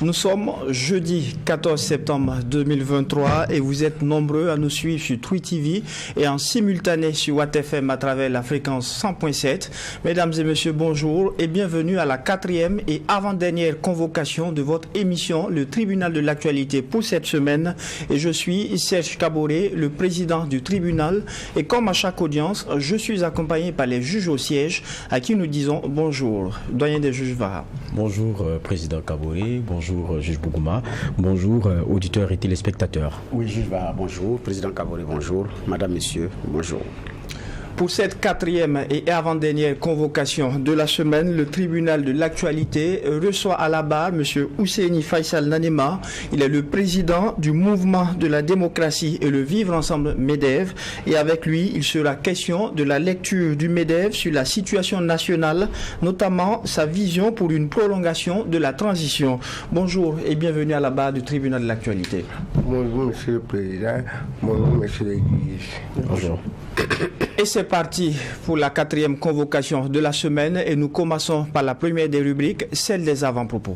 Nous sommes jeudi 14 septembre 2023 et vous êtes nombreux à nous suivre sur Twi TV et en simultané sur Watt FM à travers la fréquence 100.7. Mesdames et messieurs, bonjour et bienvenue à la 4e et avant-dernière convocation de votre émission, le tribunal de l'actualité pour cette semaine. Et je suis Serge Kaboré, le président du tribunal. Et comme à chaque audience, je suis accompagné par les juges au siège à qui nous disons bonjour. Doyen des juges Vara. Bonjour président Kaboré, bonjour juge Bougouma, bonjour auditeurs et téléspectateurs. Oui, juge Vara, bonjour. Président Kaboré, bonjour. Madame, messieurs, bonjour. Pour cette 4e et avant-dernière convocation de la semaine, le tribunal de l'actualité reçoit à la barre M. Ousseini Faisal Nanema. Il est le président du mouvement de la démocratie et le vivre ensemble MEDEV. Et avec lui, il sera question de la lecture du MEDEV sur la situation nationale, notamment sa vision pour une prolongation de la transition. Bonjour et bienvenue à la barre du tribunal de l'actualité. Bonjour Monsieur le Président, bonjour Monsieur le juge. Bonjour. Et c'est parti pour la 4e convocation de la semaine et nous commençons par la première des rubriques, celle des avant-propos.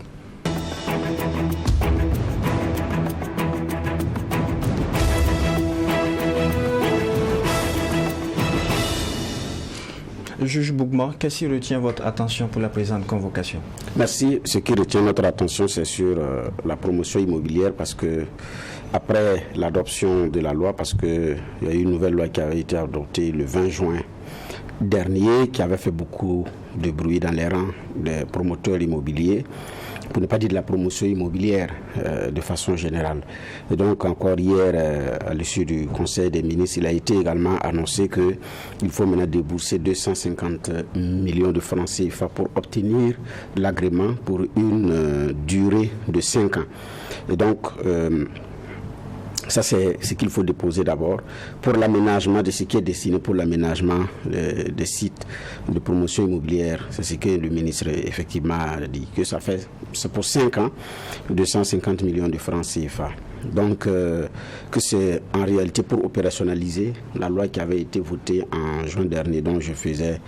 Juge Bougma, qu'est-ce qui retient votre attention pour la présente convocation? Merci. Ce qui retient notre attention, c'est sur la promotion immobilière parce que après l'adoption de la loi, parce qu'il y a eu une nouvelle loi qui avait été adoptée le 20 juin dernier, qui avait fait beaucoup de bruit dans les rangs des promoteurs immobiliers, pour ne pas dire de la promotion immobilière de façon générale. Et donc encore hier, à l'issue du Conseil des ministres, il a été également annoncé qu'il faut maintenant débourser 250 millions de francs CFA pour obtenir l'agrément pour une durée de 5 ans. Et donc, ça, c'est ce qu'il faut déposer d'abord pour l'aménagement de ce qui est destiné pour l'aménagement des sites de promotion immobilière. C'est ce que le ministre effectivement a dit, que c'est pour 5 ans, 250 millions de francs CFA. Donc, que c'est en réalité pour opérationnaliser la loi qui avait été votée en juin dernier, dont je faisais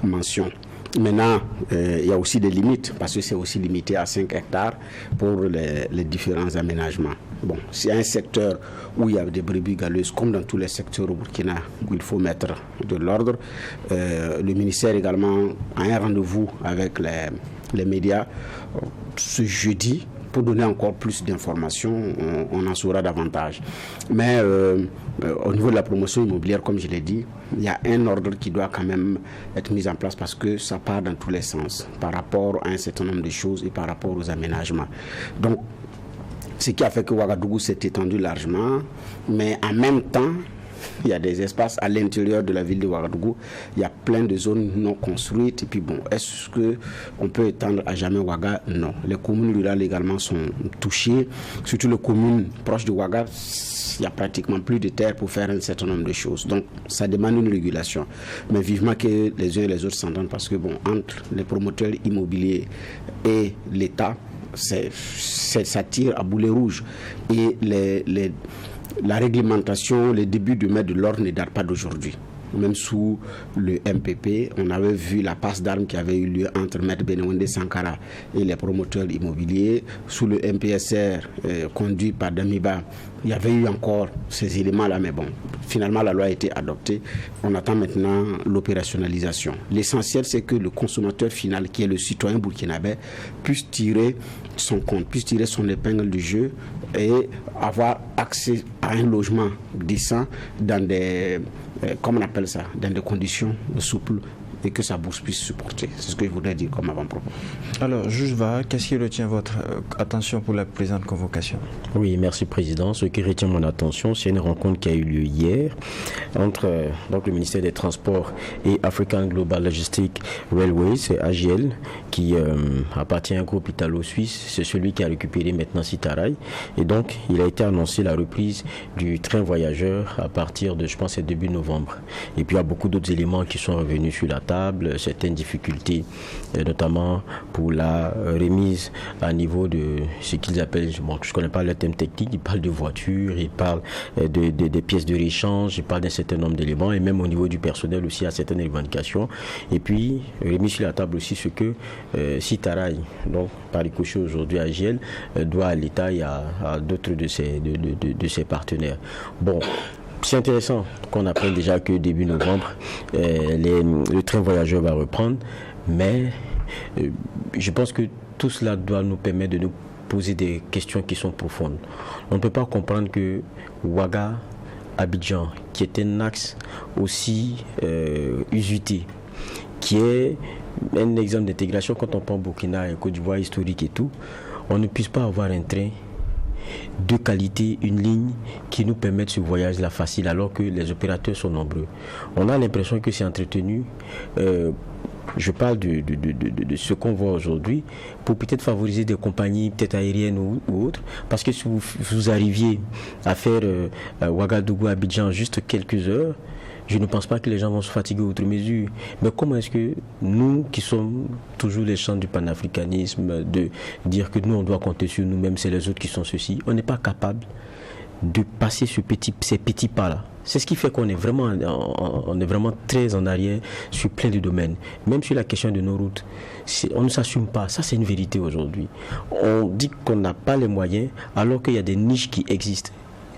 mention. Maintenant, il y a aussi des limites, parce que c'est aussi limité à 5 hectares pour les différents aménagements. Bon, s'il y a un secteur où il y a des brebis galeuses, comme dans tous les secteurs au Burkina, où il faut mettre de l'ordre, le ministère également a un rendez-vous avec les médias ce jeudi, pour donner encore plus d'informations, on en saura davantage. Mais au niveau de la promotion immobilière, comme je l'ai dit, il y a un ordre qui doit quand même être mis en place parce que ça part dans tous les sens par rapport à un certain nombre de choses et par rapport aux aménagements. Donc, ce qui a fait que Ouagadougou s'est étendu largement, mais en même temps, il y a des espaces à l'intérieur de la ville de Ouagadougou. Il y a plein de zones non construites. Et puis bon, est-ce qu'on peut étendre à jamais Ouaga? Non. Les communes rurales également sont touchées. Surtout les communes proches de Ouaga, il n'y a pratiquement plus de terre pour faire un certain nombre de choses. Donc ça demande une régulation. Mais vivement que les uns et les autres s'entendent parce que bon, entre les promoteurs immobiliers et l'État, ça tire à boulet rouge. Et la réglementation, les débuts de mettre de l'ordre ne datent pas d'aujourd'hui. Même sous le MPP, on avait vu la passe d'armes qui avait eu lieu entre Maître Benewende Sankara et les promoteurs immobiliers. Sous le MPSR conduit par Damiba, il y avait eu encore ces éléments-là, mais bon, finalement la loi a été adoptée. On attend maintenant l'opérationnalisation. L'essentiel, c'est que le consommateur final, qui est le citoyen burkinabé, puisse tirer son compte, puisse tirer son épingle du jeu et avoir accès à un logement décent dans des, comment on appelle ça, dans des conditions souples et que sa bourse puisse supporter. C'est ce que je voudrais dire comme avant-propos. Alors, juge Vara, qu'est-ce qui retient votre attention pour la présente convocation? Oui, merci Président. Ce qui retient mon attention, c'est une rencontre qui a eu lieu hier entre donc, le ministère des Transports et African Global Logistics Railways, c'est AGL, qui appartient à un groupe italo-suisse. C'est celui qui a récupéré maintenant Sitaraï. Et donc, il a été annoncé la reprise du train voyageur à partir de, je pense, c'est début novembre. Et puis, il y a beaucoup d'autres éléments qui sont revenus sur la table. table certaines difficultés, notamment pour la remise à niveau de ce qu'ils appellent, je ne connais pas le thème technique, ils parlent de voitures, ils parlent des pièces de réchange, ils parlent d'un certain nombre d'éléments, et même au niveau du personnel aussi, à certaines revendications. Et puis, remis sur la table aussi ce que Citaraï, donc par ricochet aujourd'hui AGL, doit à l'État et à d'autres de ses partenaires. Bon, c'est intéressant qu'on apprenne déjà que début novembre, le train voyageur va reprendre, mais je pense que tout cela doit nous permettre de nous poser des questions qui sont profondes. On ne peut pas comprendre que Ouaga-Abidjan, qui est un axe aussi usité, qui est un exemple d'intégration quand on prend Burkina et Côte d'Ivoire historique et tout, on ne puisse pas avoir un train de qualité, une ligne qui nous permette ce voyage-là facile alors que les opérateurs sont nombreux. On a l'impression que c'est entretenu, je parle de ce qu'on voit aujourd'hui, pour peut-être favoriser des compagnies peut-être aériennes ou autres, parce que si vous arriviez à faire Ouagadougou-Abidjan juste quelques heures, je ne pense pas que les gens vont se fatiguer outre mesure. Mais comment est-ce que nous, qui sommes toujours les chants du panafricanisme, de dire que nous, on doit compter sur nous-mêmes, c'est les autres qui sont ceux-ci, on n'est pas capable de passer ces petits pas-là. C'est ce qui fait qu'on est vraiment très en arrière sur plein de domaines. Même sur la question de nos routes, on ne s'assume pas. Ça, c'est une vérité aujourd'hui. On dit qu'on n'a pas les moyens alors qu'il y a des niches qui existent.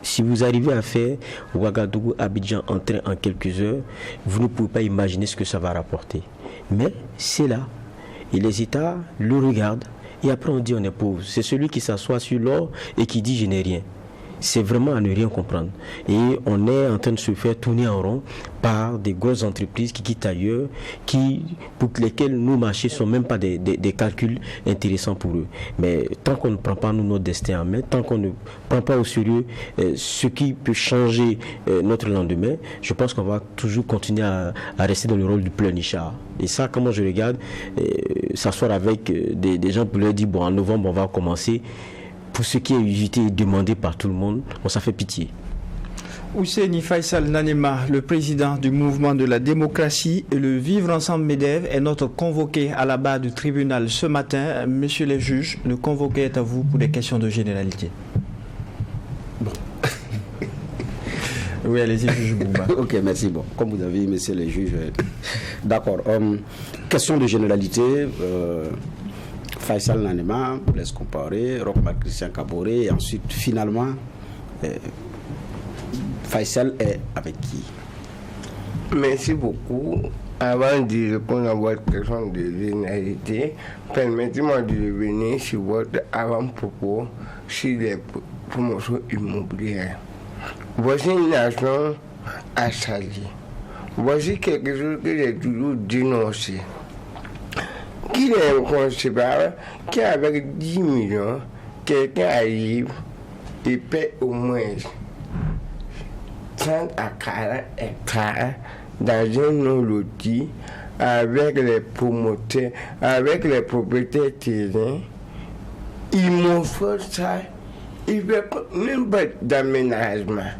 Si vous arrivez à faire Ouagadougou-Abidjan en train en quelques heures, vous ne pouvez pas imaginer ce que ça va rapporter. Mais c'est là. Et les États le regardent. Et après on dit on est pauvre. C'est celui qui s'assoit sur l'or et qui dit je n'ai rien. C'est vraiment à ne rien comprendre. Et on est en train de se faire tourner en rond par des grosses entreprises qui quittent ailleurs, pour lesquelles nos marchés ne sont même pas des calculs intéressants pour eux. Mais tant qu'on ne prend pas notre destin en main, tant qu'on ne prend pas au sérieux ce qui peut changer notre lendemain, je pense qu'on va toujours continuer à rester dans le rôle du pleurnichard. Et ça, comment je regarde, s'asseoir avec des gens pour leur dire, bon, en novembre, on va commencer. Pour ce qui est usité et demandé par tout le monde, ça fait pitié. Ousseini Faisal Nanema, le président du mouvement de la démocratie et le Vivre Ensemble MEDEV, est notre convoqué à la barre du tribunal ce matin. Messieurs les juges, le convoqué est à vous pour des questions de généralité. Bon. Oui, allez-y, juge Bouba. Ok, merci. Bon, comme vous avez dit, messieurs les juges, d'accord. Question de généralité. Faisal Nanema, Blaise Compaoré, Roch-Marc Christian Kaboré, et ensuite, finalement, Faisal est avec qui? Merci beaucoup. Avant de répondre à votre question de généralité, permettez-moi de revenir sur votre avant-propos sur les promotions immobilières. Voici une nation assaillie. Voici quelque chose que j'ai toujours dénoncé. Qu'il est inconcevable qu'avec 10 millions, quelqu'un arrive et paie au moins 30 à 40 hectares dans un non-loti avec les promoteurs, avec les propriétaires terrains. Ils m'offrent ça, ils ne veulent même pas d'aménagement.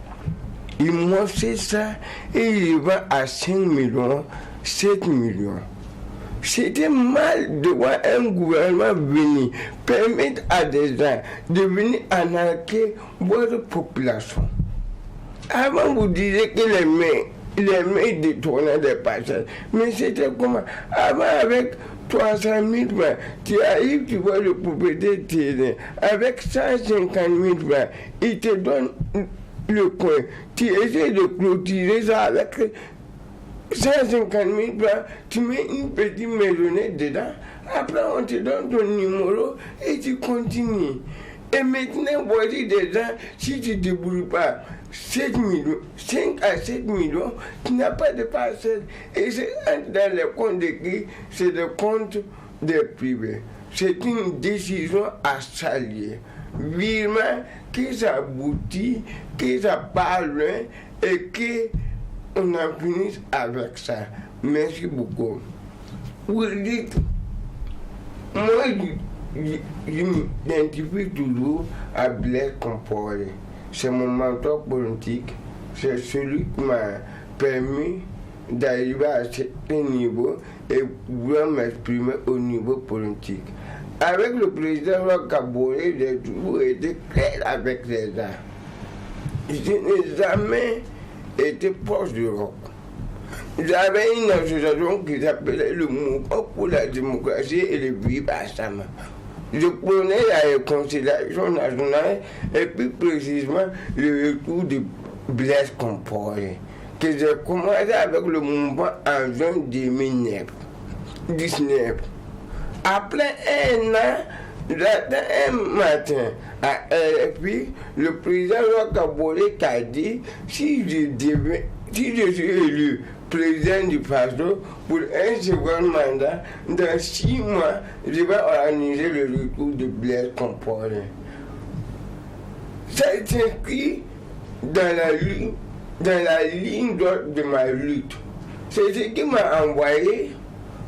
Ils m'offrent ça et ils vendent à 5 millions, 7 millions. C'était mal de voir un gouvernement venir permettre à des gens de venir anarquer votre population. Avant, vous disiez que les mains détournaient des parcelles. Mais c'était comment? Avant, avec 300 000 francs, tu arrives, tu vois le propriétaire terrain. Avec 150 000 francs, il te donne le coin. Tu essaies de clôturer ça avec 150 000 francs, tu mets une petite maisonnette dedans, après on te donne ton numéro et tu continues. Et maintenant, voici des gens, si tu ne te débrouilles pas, 7 millions, 5 à 7 millions, tu n'as pas de parcelle. Et c'est dans les comptes de qui? C'est des comptes des privés. C'est une décision à saluer. Vivement que ça aboutit, que ça parle loin et que on en finisse avec ça. Merci beaucoup. Vous dites, moi, je m'identifie toujours à Blaise Compaoré. C'est mon mentor politique. C'est celui qui m'a permis d'arriver à ce niveau et pouvoir m'exprimer au niveau politique. Avec le président Roch Kabore, j'ai toujours été clair avec les gens. Je n'ai jamais été proche du Roch. J'avais une association qui s'appelait le Mouvement pour la démocratie et le vivre ensemble. Je prenais la réconciliation nationale et plus précisément le retour de Blaise Compaoré, que j'ai commencé avec le mouvement en juin 2019. Après un an, j'attends un matin à RFI, le président Roch Kabore a dit si je suis élu président du PASTO pour un second mandat, dans 6 mois, je vais organiser le retour de Blaise Compaoré. Ça s'inscrit dans la ligne droite de ma lutte. C'est ce qui m'a envoyé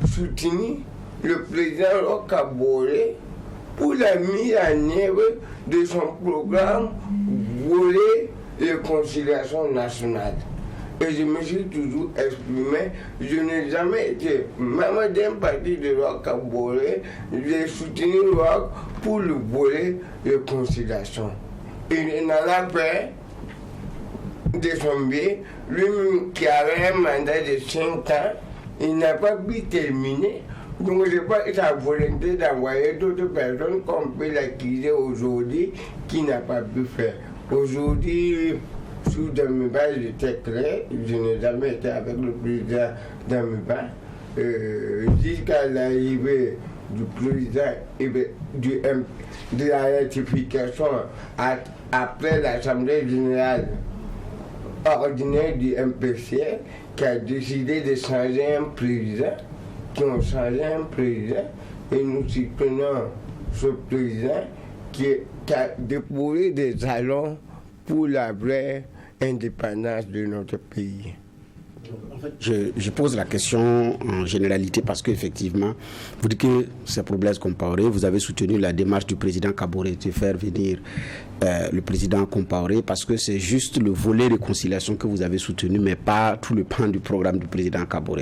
soutenir le président Roch Kabore pour la mise en œuvre de son programme volet réconciliation nationale. Et je me suis toujours exprimé, je n'ai jamais été membre d'un parti de Roch Kabore, j'ai soutenu Roch pour le volet réconciliation. Il n'en a pas de son biais, lui-même qui avait un mandat de 5 ans, il n'a pas pu terminer. Donc je n'ai pas sa volonté d'envoyer d'autres personnes qu'on peut l'accuser aujourd'hui qui n'a pas pu faire. Aujourd'hui, sous Damiba, j'étais clair, je n'ai jamais été avec le président Damiba. Jusqu'à l'arrivée du président de la ratification après l'Assemblée générale ordinaire du MPCR qui a décidé de changer un président, qui ont changé un président, et nous soutenons ce président qui a déposé des jalons pour la vraie indépendance de notre pays. En fait, je pose la question en généralité parce qu'effectivement, vous dites que c'est pour Blaise Compaoré, vous avez soutenu la démarche du président Kabore de faire venir le président Compaoré parce que c'est juste le volet réconciliation que vous avez soutenu, mais pas tout le pan du programme du président Kabore.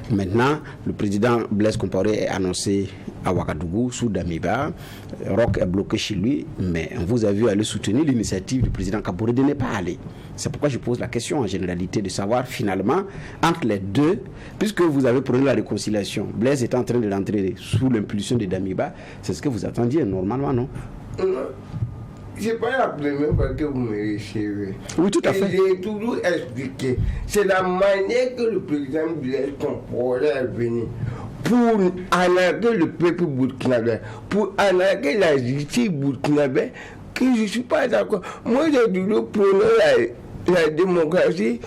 Maintenant, le président Blaise Compaoré est annoncé à Ouagadougou, sous Damiba. Roch est bloqué chez lui, mais vous avez aller soutenir l'initiative du président Kabore de ne pas aller. C'est pourquoi je pose la question en généralité de savoir finalement, entre les deux, puisque vous avez prôné la réconciliation, Blaise est en train de l'entrer sous l'impulsion de Damiba, c'est ce que vous attendiez normalement, non? C'est pas la première fois que vous me recevez. Oui, tout à fait. J'ai toujours expliqué. C'est la manière que le président Blaise Compaoré est venu pour anarquer le peuple burkinabé, pour anarquer la justice burkinabé, que je ne suis pas d'accord. Moi, j'ai toujours prôné la démocratie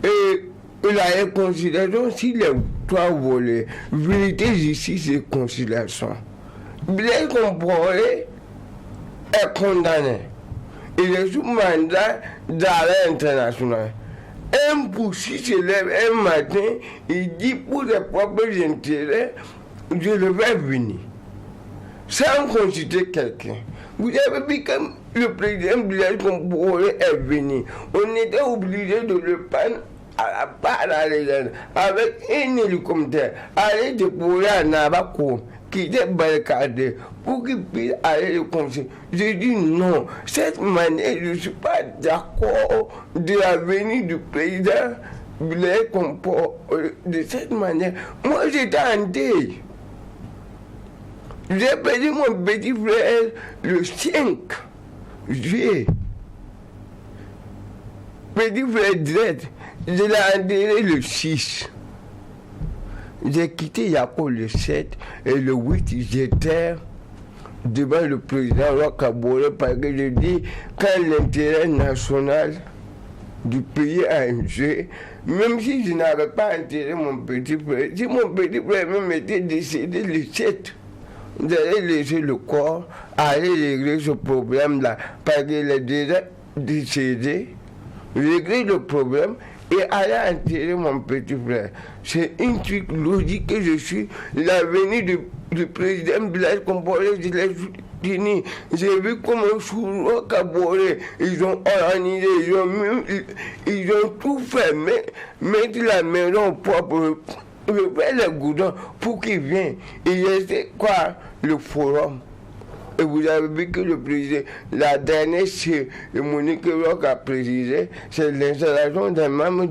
et la réconciliation sur les 3 volets. Vérité, justice et conciliation. Blaise Compaoré est condamné. Il est sous mandat d'arrêt international. Un poursuit se lève un matin, il dit pour ses propres intérêts, je le vais venir. Sans consulter quelqu'un. Vous avez vu que le président Blaise Compaoré est venu. On était obligé de le prendre à la part à légende, avec un hélicoptère, aller déposer à Nabako, qui était barricadé, pour qu'il puisse aller le conseiller. J'ai dit non, cette manière, je ne suis pas d'accord de la venue du président Blaise Compaoré de cette manière. Moi, j'étais en deuil. J'ai perdu mon petit frère le 5 juillet. Petit frère direct, je l'ai enterré le 6. J'ai quitté Yako le 7 et le 8, j'étais devant le président Roch Kabore parce que je dis quand l'intérêt national du pays a un jeu, même si je n'avais pas enterré mon petit frère, si mon petit frère même était décédé le 7, j'allais laisser le corps, aller régler ce problème-là, parce qu'il est déjà décédé, régler le problème et aller enterrer mon petit frère. C'est une truc logique que je suis. La venue du président Blaise Compaoré, je l'ai tenir. J'ai vu comment Souro Kaboré, ils ont organisé, ils ont tout fait, mettre la maison propre, faire les goudrons pour qu'ils viennent. Et c'est quoi le forum? Et vous avez vu que le président, la dernière cérémonie que Rock a présidé, c'est l'installation d'un membre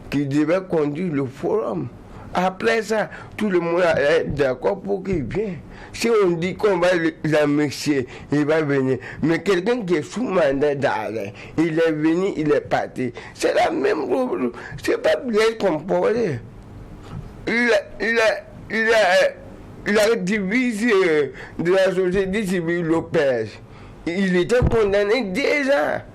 qui devait conduire le forum. Après ça, tout le monde est d'accord pour qu'il vienne. Si on dit qu'on va l'amnistier, il va venir. Mais quelqu'un qui est sous mandat d'arrêt, il est venu, il est parti. C'est la même chose. C'est pas bien comporté. La divise de la société civile Lopez, il était condamné déjà.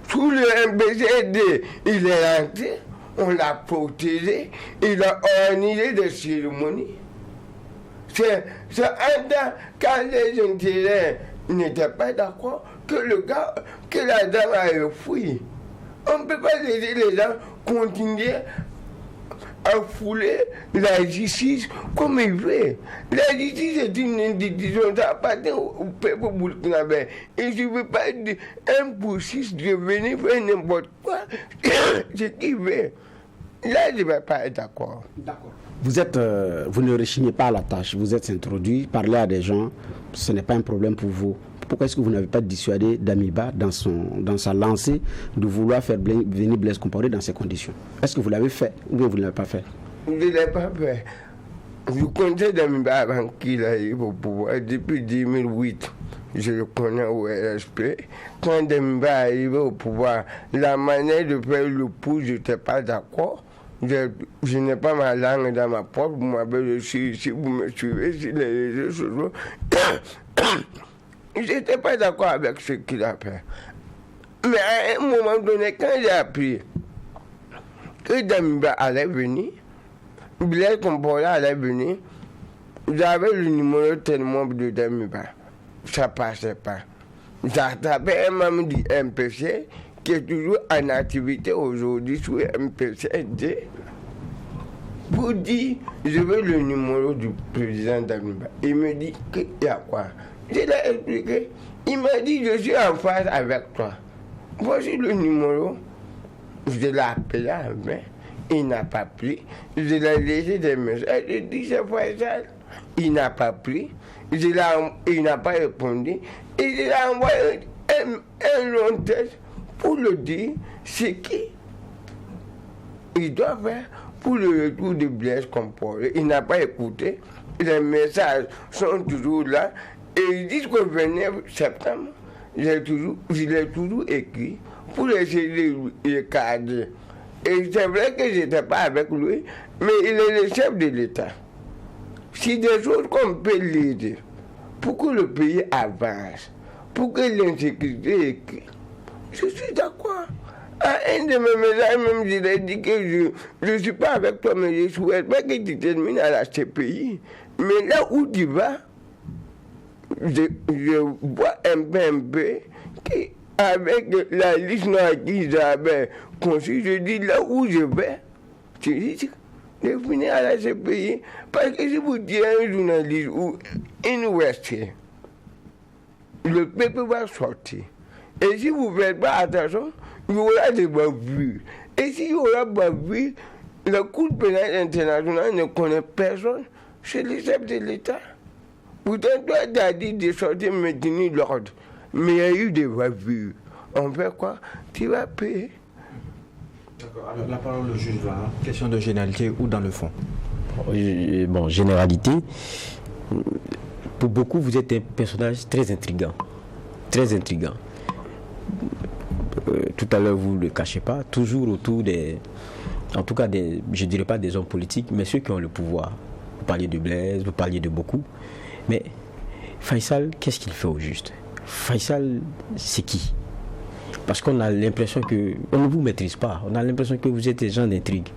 Sous le MBCD, il est rentré, on l'a protégé, il a organisé des cérémonies. C'est un temps, quand les intérêts n'étaient pas d'accord, que la dame a fui. On ne peut pas laisser les gens continuer à fouler la justice comme il veut. La justice est une institution, ça appartient au peuple burkinabé. Et je ne veux pas dire un poussiste de venir faire n'importe quoi, ce qu'il veut. Là, je ne vais pas être d'accord. D'accord. Vous ne rechignez pas à la tâche, vous êtes introduit, parler à des gens, ce n'est pas un problème pour vous. Pourquoi est-ce que vous n'avez pas dissuadé Damiba dans sa lancée de vouloir faire venir Blaise Compaoré dans ces conditions? Est-ce que vous l'avez fait ou bien vous ne l'avez pas fait? Je ne l'ai pas fait. Je connais Damiba avant qu'il arrive au pouvoir, depuis 2008. Je le connais au RSP. Quand Damiba est arrivé au pouvoir, la manière de faire le pouce, je n'étais pas d'accord. Je n'ai pas ma langue dans ma poche, vous m'avez reçu ici, vous me suivez sur les réseaux sociaux. Je n'étais pas d'accord avec ce qu'il a fait. Mais à un moment donné, quand j'ai appris que Damiba allait venir, Blaise Compaoré allait venir, j'avais le numéro tellement de Damiba. Ça ne passait pas. J'avais un membre du MPC qui est toujours en activité aujourd'hui sur MPC-D pour dire je veux le numéro du président Damiba. Il me dit qu'il y a quoi? Je l'ai expliqué. Il m'a dit je suis en phase avec toi. Voici le numéro. Je l'ai appelé à main. Il n'a pas pris. Je l'ai laissé des messages. Je dis c'est Faisal. Il n'a pas pris. Il n'a pas répondu. Et je l'ai envoyé un long texte pour le dire ce qu'il doit faire pour le retour de Blaise Compaoré. Il n'a pas écouté. Les messages sont toujours là. Et ils disent qu'au 29 septembre, je l'ai toujours écrit pour essayer de le cadrer. Et c'est vrai que je n'étais pas avec lui, mais il est le chef de l'État. Si des choses qu'on peut l'aider pour que le pays avance, pour que l'insécurité est... Je suis d'accord. À un de mes messages, même, je l'ai dit que je ne suis pas avec toi, mais je ne souhaite pas que tu termines à la CPI. Mais là où tu vas, je vois un peu avec la liste noire qu'ils avaient conçue, je dis là où je vais, je dis de finir à la CPI. Parce que si vous dites à un journaliste ou une ouestier, le peuple va sortir. Et si vous ne faites pas attention, il y aura des bavures. Et s'il y aura bavure, la Cour pénale internationale ne connaît personne, c'est le chef de l'État. Pourtant, toi, tu as dit de sortir maintenir l'ordre. Mais il y a eu des bavures. On fait quoi? Tu vas payer. D'accord. Alors, la parole au juge là. Question de généralité ou dans le fond? Bon, généralité. Pour beaucoup, vous êtes un personnage très intriguant. Très intriguant. Tout à l'heure, vous ne le cachez pas. Toujours autour des... En tout cas, je ne dirais pas des hommes politiques, mais ceux qui ont le pouvoir. Vous parliez de Blaise, vous parliez de beaucoup. Mais Faisal, qu'est-ce qu'il fait au juste? Faisal, c'est qui? Parce qu'on a l'impression qu'on ne vous maîtrise pas. On a l'impression que vous êtes des gens d'intrigue.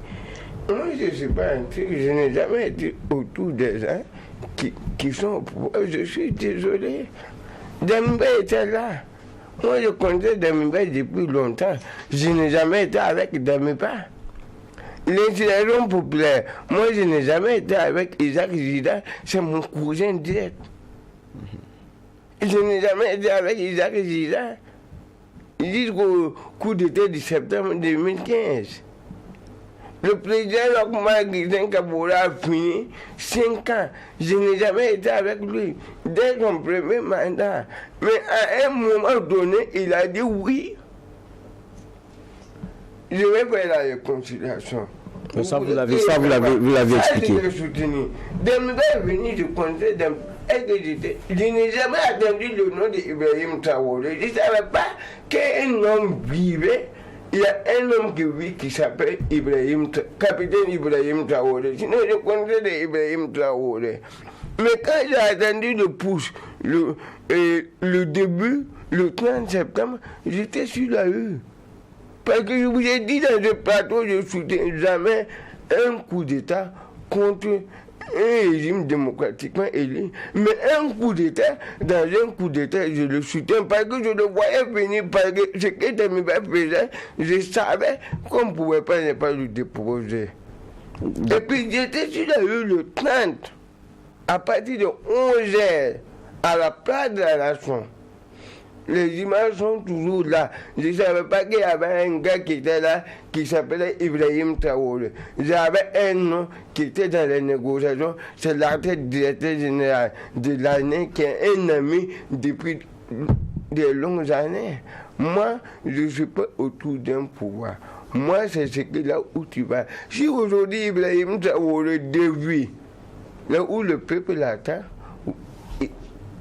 Moi, je ne suis pas intrigue. Je n'ai jamais été autour des gens qui sont au pouvoir. Je suis désolé. Damiba était là. Moi, je connais Damiba depuis longtemps. Je n'ai jamais été avec Damiba. L'insurrection populaire, moi, je n'ai jamais été avec Isaac Zida. C'est mon cousin direct. Je n'ai jamais été avec Isaac Zida jusqu'au coup d'État de septembre 2015. Le président Lokma Guizin Kaboura a fini 5 ans. Je n'ai jamais été avec lui dès son premier mandat. Mais à un moment donné, il a dit oui. Je vais faire la réconciliation. Mais ça, vous l'avez expliqué. Demain, venir du conseil je n'ai jamais entendu le nom d'Ibrahim Traoré. Je ne savais pas qu'un homme vivait. Il y a un homme qui vit qui s'appelle capitaine Ibrahim Traoré. Sinon, je connaissais Ibrahim Traoré. Mais quand j'ai entendu le push, le début, le 30 septembre, j'étais sur la rue. Parce que je vous ai dit dans ce plateau, je ne soutiens jamais un coup d'État contre un régime démocratiquement élu. Mais un coup d'État, dans un coup d'État, je le soutiens parce que je le voyais venir, parce que ce que Demiba faisait, je savais qu'on ne pouvait pas ne pas le déposer. Et puis j'étais sur la rue le 30, à partir de 11h, à la place de la Nation. Les images sont toujours là. Je ne savais pas qu'il y avait un gars qui était là, qui s'appelait Ibrahim Traoré. J'avais un nom qui était dans les négociations. C'est l'artiste directeur général de l'année, qui est un ami depuis de longues années. Moi, je ne suis pas autour d'un pouvoir. Moi, c'est ce que là où tu vas. Si aujourd'hui Ibrahim Traoré dévie, là où le peuple l'attend,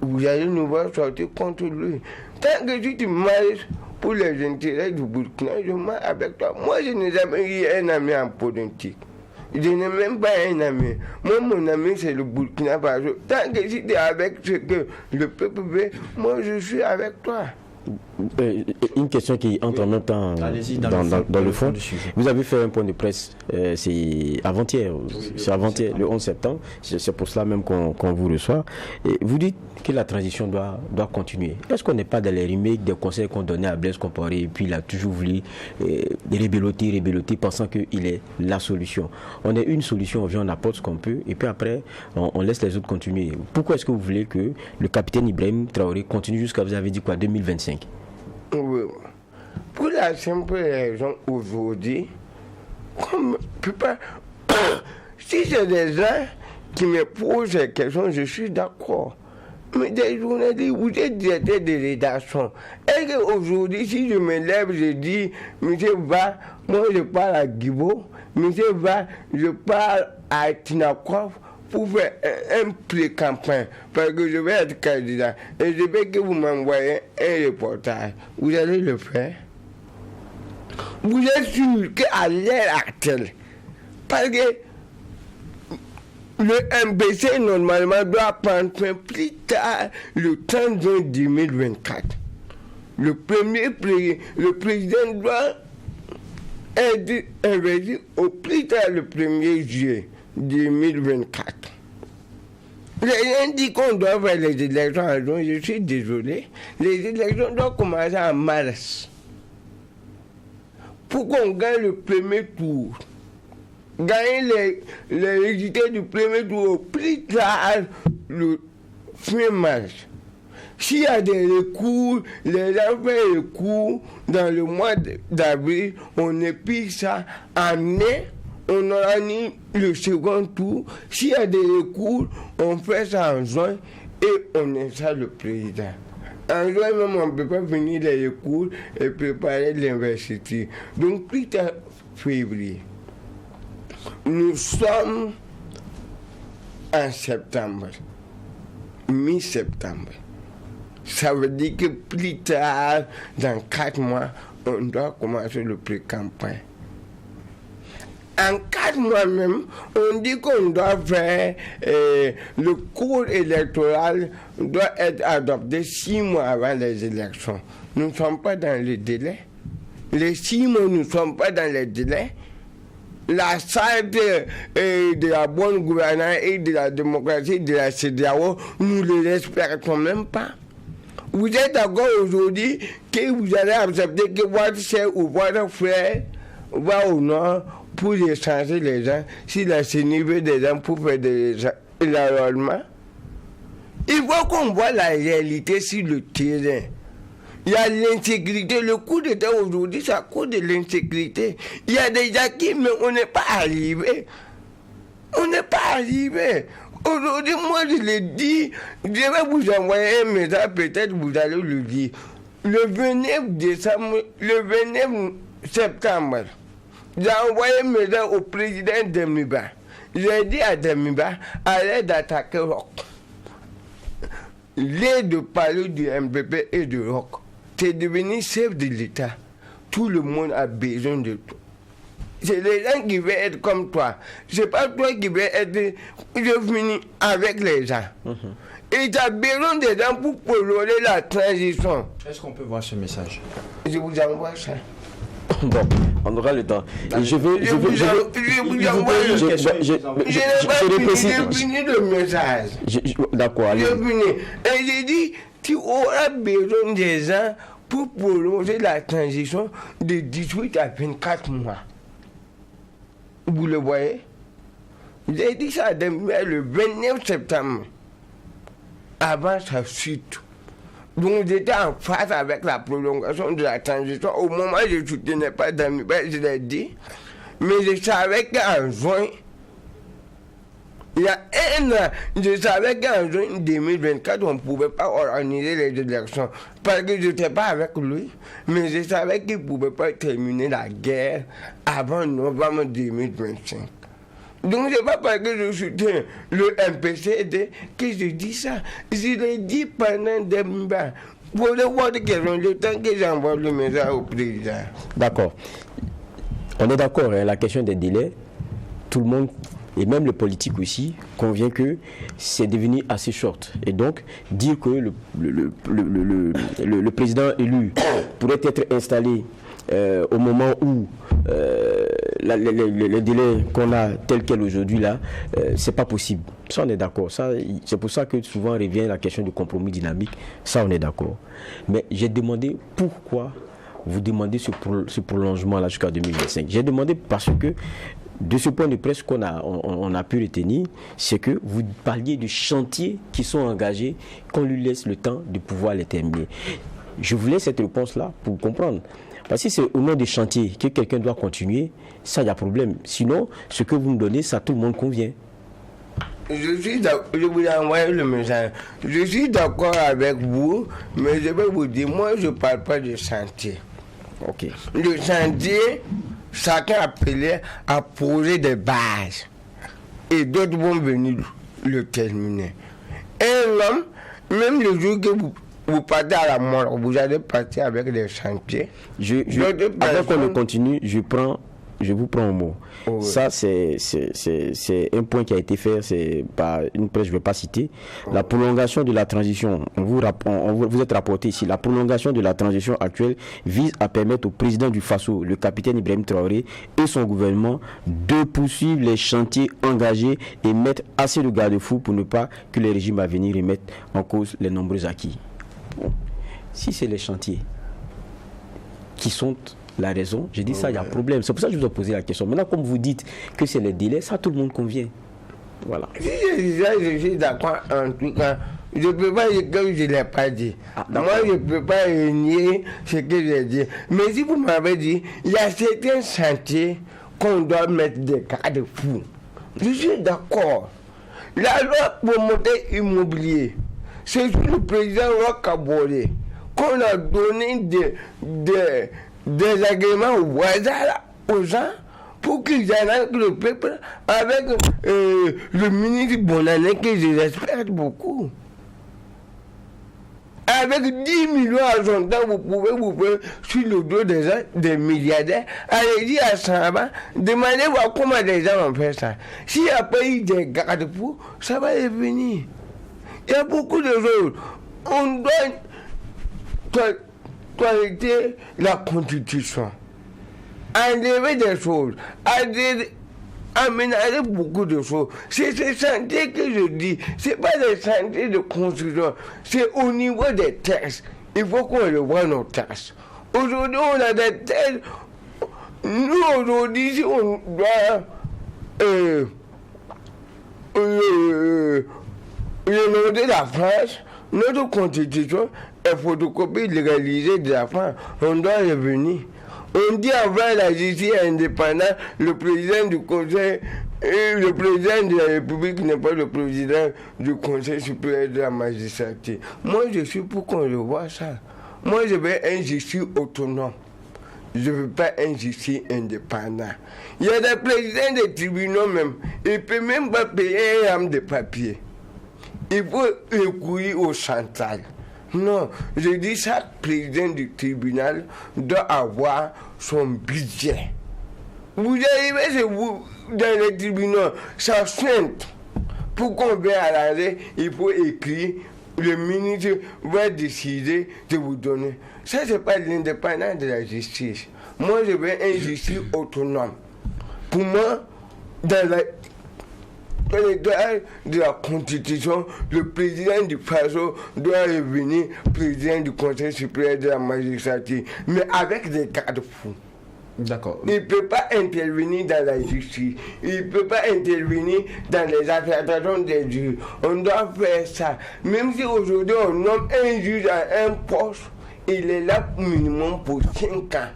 vous allez nous voir sortir contre lui. Tant que si tu marches pour les intérêts du Burkina, je marche avec toi. Moi, je n'ai jamais eu un ami en politique. Je n'ai même pas un ami. Moi, mon ami, c'est le Burkina Faso. Tant que si tu es avec ce que le peuple veut, moi, je suis avec toi. Une question qui entre en même temps dans le fond. Vous avez fait un point de presse, c'est avant-hier, le 11 septembre, c'est pour cela même qu'on vous reçoit. Et vous dites que la transition doit continuer. Est-ce qu'on n'est pas dans les remakes des conseils qu'on donnait à Blaise Compaoré et puis il a toujours voulu rébelloter, pensant qu'il est la solution. On a une solution, on vient, on apporte ce qu'on peut et puis après on laisse les autres continuer. Pourquoi est-ce que vous voulez que le capitaine Ibrahim Traoré continue jusqu'à, vous avez dit quoi, 2025? Oui. Pour la simple raison, aujourd'hui, comme si c'est des gens qui me posent des questions, je suis d'accord. Mais des journalistes, vous êtes directeur de rédaction. Est-ce qu'aujourd'hui, si je me lève, je dis, monsieur Va, moi je parle à Guibo, monsieur Va, je parle à Tinakov, pour faire un pré-campagne, parce que je vais être candidat, et je veux que vous m'envoyez un reportage. Vous allez le faire? Vous êtes sûr qu'à l'heure actuelle, parce que le MBC normalement doit prendre fin plus tard le 30 juin 2024. Le président doit être investi au plus tard le 1er juillet 2024. Les gens disent qu'on doit faire les élections en juin, je suis désolé. Les élections doivent commencer en mars. Pour qu'on gagne le premier tour. Gagner les résultats du premier tour au plus tard le fin mars. S'il y a des recours, les gens font des recours dans le mois d'avril, on épie ça en mai. On aura mis le second tour. S'il y a des recours, on fait ça en juin et on installe le président. En juin même, on ne peut pas finir les recours et préparer l'investiture. Donc, plus tard, février. Nous sommes en septembre, mi-septembre. Ça veut dire que plus tard, dans 4 mois, on doit commencer le pré-campagne. En 4 mois même, on dit qu'on doit faire le code électoral doit être adopté 6 mois avant les élections. Nous ne sommes pas dans le délai. Les 6 mois, nous ne sommes pas dans le délai. La charte de la bonne gouvernance et de la démocratie de la CEDEAO, nous ne les respectons même pas. Vous êtes d'accord aujourd'hui que vous allez accepter que votre chef ou votre frère va au nord pour échanger les gens, si la CENI veut des gens pour faire des enrôlements. Il faut qu'on voit la réalité sur le terrain. Il y a l'insécurité. Le coup d'État aujourd'hui, c'est à cause de l'insécurité. Il y a des gens qui, mais on n'est pas arrivé. On n'est pas arrivé. Aujourd'hui, moi, je l'ai dit, je vais vous envoyer un message, peut-être vous allez le dire. Le 29 septembre, j'ai envoyé un message au président Demiba. J'ai dit à Demiba, allez d'attaquer Rock. L'aide de parler du MPP et de Rock. C'est devenu chef de l'État. Tout le monde a besoin de toi. C'est les gens qui veulent être comme toi. C'est pas toi qui veux être revenu avec les gens. Et tu as besoin des gens pour prolonger la transition. Est-ce qu'on peut voir ce message? Je vous envoie ça. Bon, on aura le temps. Et je vais fini le message. D'accord, allez. Je finis. Et j'ai dit, tu auras besoin des gens pour prolonger la transition de 18 à 24 mois. Vous le voyez? J'ai dit ça le 29 septembre. Avant sa chute. Donc j'étais en face avec la prolongation de la transition. Au moment où je ne soutenais pas Damiba, je l'ai dit. Mais je savais qu'en juin, il y a un an, je savais qu'en juin 2024, on ne pouvait pas organiser les élections. Parce que je n'étais pas avec lui. Mais je savais qu'il ne pouvait pas terminer la guerre avant novembre 2025. Donc c'est pas parce que je soutiens le MPCD que je dis ça. Je l'ai dit pendant des mois. Pour le voir de question, le temps que j'envoie le message au président. D'accord. On est d'accord, hein, la question des délais, tout le monde, et même le politique aussi, convient que c'est devenu assez short. Et donc, dire que le président élu pourrait être installé au moment où les délais qu'on a tel quel aujourd'hui là, c'est pas possible. Ça on est d'accord. Ça, c'est pour ça que souvent revient la question du compromis dynamique. Ça on est d'accord. Mais j'ai demandé pourquoi vous demandez ce prolongement là jusqu'à 2025. J'ai demandé parce que de ce point de presse qu'on a pu retenir, c'est que vous parliez de chantiers qui sont engagés, qu'on lui laisse le temps de pouvoir les terminer. Je voulais cette réponse-là pour comprendre. Parce que c'est au nom des chantiers que quelqu'un doit continuer, ça, il y a problème. Sinon, ce que vous me donnez, ça, tout le monde convient. Je vous ai envoyé le message. Je suis d'accord avec vous, mais je vais vous dire, moi, je ne parle pas de chantier. Ok. Le chantier, chacun appelé à poser des bases. Et d'autres vont venir le terminer. Un homme, même le jour que vous partez à la mort, vous allez partir avec des chantiers. Avant qu'on ne continue, je vous prends au mot. Oh, ça, c'est un point qui a été fait, c'est par une presse, je ne vais pas citer. La prolongation de la transition, vous êtes rapporté ici, la prolongation de la transition actuelle vise à permettre au président du Faso, le capitaine Ibrahim Traoré, et son gouvernement de poursuivre les chantiers engagés et mettre assez de garde-fous pour ne pas que les régimes à venir remettent en cause les nombreux acquis. Bon. Si c'est les chantiers qui sont la raison, j'ai dit ça, il y a un problème. C'est pour ça que je vous ai posé la question. Maintenant, comme vous dites que c'est les délais, ça, tout le monde convient. Voilà. Si je dis ça, je suis d'accord en tout cas. Je ne peux pas dire que je ne l'ai pas dit. Moi, je ne peux pas nier ce que j'ai dit. Mais si vous m'avez dit, il y a certains chantiers qu'on doit mettre des garde-fous. Je suis d'accord. La loi promoteur immobilier, c'est sur le président Roch-Kabore qu'on a donné des agréments aux voisins, aux gens, pour qu'ils aillent avec le peuple, avec le ministre Bonané, que je respecte beaucoup. Avec 10 millions à son temps, vous pouvez vous faire sur le dos des gens, des milliardaires. Allez-y à Samba, demandez-vous comment les gens ont fait ça. S'il n'y a pas eu des garde-fous, ça va devenir. Il y a beaucoup de choses. On doit toiletter la constitution, enlever des choses, aménager beaucoup de choses. C'est ces chantiers que je dis, ce n'est pas des chantiers de construction, c'est au niveau des textes. Il faut qu'on revoie nos textes. Aujourd'hui, on a des textes. Nous, aujourd'hui, si on doit Le nom de la France, notre constitution est photocopie légalisée de la France. On doit revenir. On dit avant la justice indépendante, le président du Conseil, le président de la République n'est pas le président du Conseil supérieur de la magistrature. Moi, je suis pour qu'on revoie ça. Moi, je veux un justice autonome. Je ne veux pas un justice indépendant. Il y a des présidents des tribunaux même. Ils ne peuvent même pas payer un homme de papier. Il faut recourir au central. Non, je dis chaque président du tribunal doit avoir son budget. Vous arrivez chez vous dans les tribunaux, ça suinte. Pour qu'on vienne à l'arrêt, il faut écrire, le ministre va décider de vous donner. Ça, ce n'est pas l'indépendance de la justice. Moi, je veux une justice autonome. Pour moi, dans les droits de la Constitution, le président du FASO doit revenir président du Conseil supérieur de la magistrature, mais avec des garde-fous. D'accord. Il ne peut pas intervenir dans la justice. Il ne peut pas intervenir dans les affectations des juges. On doit faire ça. Même si aujourd'hui on nomme un juge à un poste, il est là minimum pour 5 ans.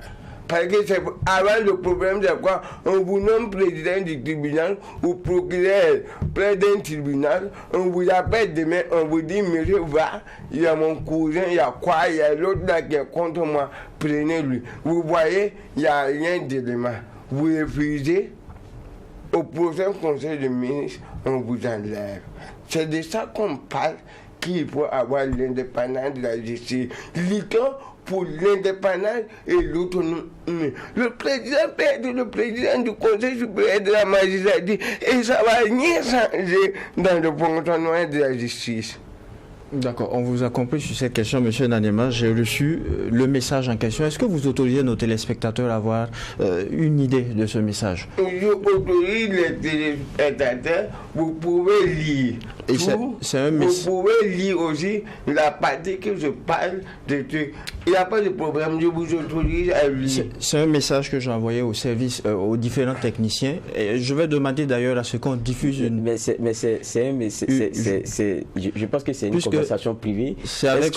Parce que c'est avant le problème, c'est quoi? On vous nomme président du tribunal ou procureur près d'un tribunal, on vous appelle demain, on vous dit, monsieur, va, il y a mon cousin, il y a quoi, il y a l'autre là qui est contre moi, prenez-lui. Vous voyez, il n'y a rien d'élément. Vous refusez, au prochain conseil de ministres, on vous enlève. C'est de ça qu'on parle, qu'il faut avoir l'indépendance de la justice. Luttons pour l'indépendance et l'autonomie. Le président peut être le président du Conseil supérieur de la magistrature et ça va rien changer dans le fonctionnement de la justice. D'accord, on vous a compris sur cette question, M. Nanema. J'ai reçu le message en question. Est-ce que vous autorisez nos téléspectateurs à avoir une idée de ce message? Je autorise les téléspectateurs, vous pouvez lire. Et vous pouvez lire aussi la partie que je parle de trucs. Il n'y a pas de problème, je vous autorise à lire. C'est un message que j'ai envoyé au service, aux différents techniciens. Et je vais demander d'ailleurs à ce qu'on diffuse une... Je pense que c'est une conversation privée. C'est avec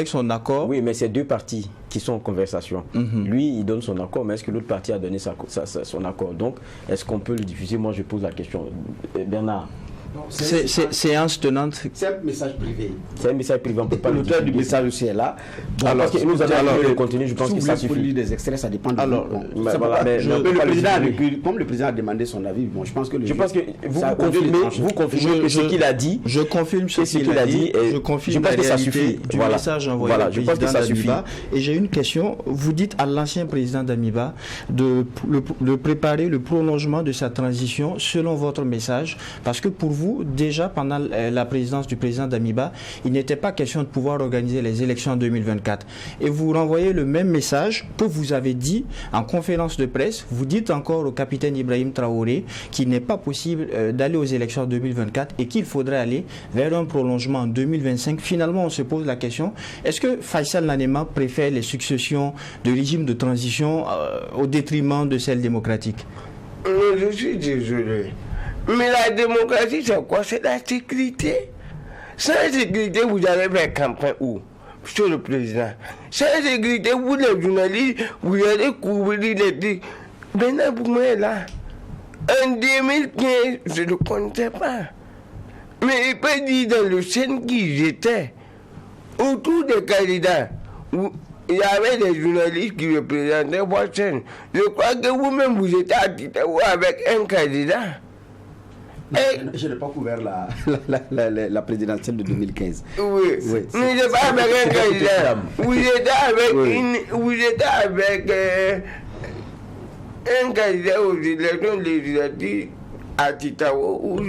son accord. Oui, mais c'est deux parties qui sont en conversation. Lui, il donne son accord, mais est-ce que l'autre partie a donné son accord? Donc, est-ce qu'on peut le diffuser? Moi, je pose la question. Bernard. Séance tenante. C'est un message privé. C'est un message privé, on ne peut pas le l'auteur du message aussi est là. Alors, parce que nous allons le contenu, je pense que ça suffit. Pour lire des extraits, ça dépend de alors, comme le président a demandé son avis, bon, je pense que vous confirmez ce qu'il a dit. Je confirme ce qu'il a dit. Je confirme la réalité du message envoyé au président d'Amiba. Et j'ai une question. Vous dites à l'ancien président d'Amiba de préparer le prolongement de sa transition selon votre message, parce que pour vous, déjà pendant la présidence du président d'Amiba, il n'était pas question de pouvoir organiser les élections en 2024. Et vous renvoyez le même message que vous avez dit en conférence de presse. Vous dites encore au capitaine Ibrahim Traoré qu'il n'est pas possible d'aller aux élections en 2024 et qu'il faudrait aller vers un prolongement en 2025. Finalement, on se pose la question, est-ce que Faisal Nanema préfère les successions de régime de transition au détriment de celles démocratiques? Je suis désolé. Mais la démocratie, c'est quoi? C'est la sécurité. Sans sécurité, vous allez faire campagne où? Monsieur le président. Sans sécurité, vous les journalistes, vous allez couvrir les trucs. Maintenant, pour moi, là, en 2015, je ne connaissais pas. Mais il peut dire dans le scène qui j'étais, autour des candidats, il y avait des journalistes qui représentaient votre scène. Je crois que vous-même, vous étiez à Titaou avec un candidat. Je n'ai pas couvert la présidentielle de 2015. Oui. Mais je n'ai pas avec un candidat. Vous étiez avec un candidat aux élections législatives à Titaou.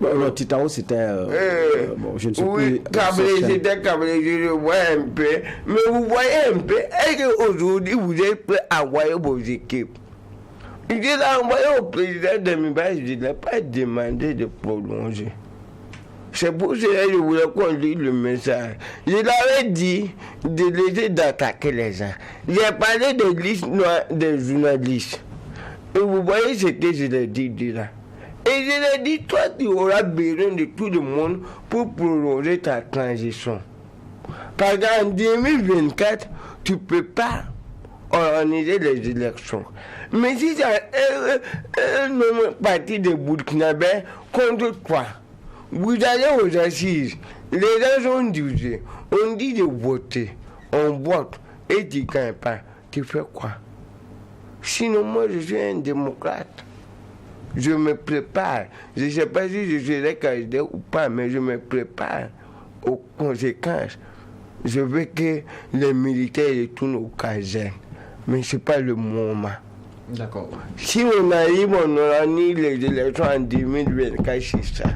Non, Titaou, c'était... je ne sais plus. C'était Cabré, je le vois un peu. Mais vous voyez un peu, est-ce qu'aujourd'hui, vous êtes prêts à envoyer vos équipes? Je l'ai envoyé au président d'Amiba, je ne l'ai pas demandé de prolonger. C'est pour cela que je voulais qu'on lise le message. Je l'avais dit de laisser d'attaquer les gens. J'ai parlé des listes noires des journalistes. Et vous voyez ce que je l'ai dit là. Et je leur dis, toi, tu auras besoin de tout le monde pour prolonger ta transition. Parce qu'en 2024, tu ne peux pas organiser les élections. Mais si tu as un parti de Burkinabé contre toi, vous allez aux assises, les gens sont divisés, on dit de voter, on vote, et tu ne gagnes pas, tu fais quoi? Sinon, moi, je suis un démocrate. Je me prépare. Je ne sais pas si je serai candidat ou pas, mais je me prépare aux conséquences. Je veux que les militaires retournent au casernes. Mais ce n'est pas le moment. D'accord. Si on arrive, on organise les élections en 2024, c'est ça.